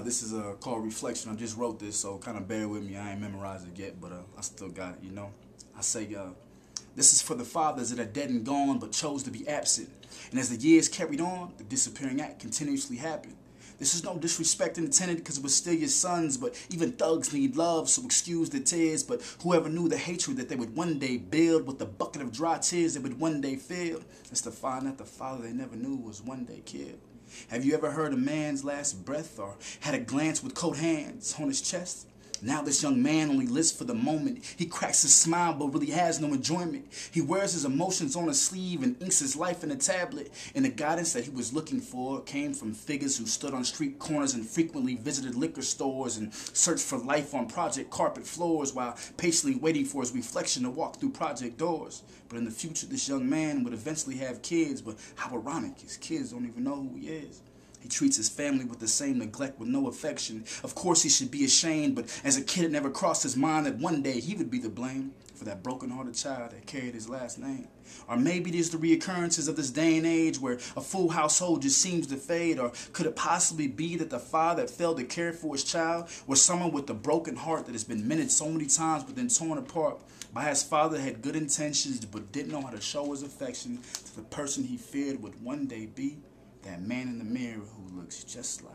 This is called Reflection. I just wrote this, so kind of bear with me. I ain't memorized it yet, but I still got it, you know. I say, this is for the fathers that are dead and gone, but chose to be absent. And as the years carried on, the disappearing act continuously happened. This is no disrespect intended because it was still your sons, but even thugs need love, so excuse the tears. But whoever knew the hatred that they would one day build with the bucket of dry tears they would one day fill, is to find that the father they never knew was one day killed. Have you ever heard a man's last breath or had a glance with cold hands on his chest? Now this young man only lives for the moment. He cracks his smile but really has no enjoyment. He wears his emotions on his sleeve and inks his life in a tablet. And the guidance that he was looking for came from figures who stood on street corners and frequently visited liquor stores and searched for life on project carpet floors while patiently waiting for his reflection to walk through project doors. But in the future, this young man would eventually have kids, but how ironic, his kids don't even know who he is. He treats his family with the same neglect with no affection. Of course he should be ashamed, but as a kid it never crossed his mind that one day he would be to blame for that broken-hearted child that carried his last name. Or maybe there's the reoccurrences of this day and age where a full household just seems to fade. Or could it possibly be that the father that failed to care for his child was someone with a broken heart that has been mended so many times but then torn apart by his father that had good intentions but didn't know how to show his affection to the person he feared would one day be that man in the mirror who looks just like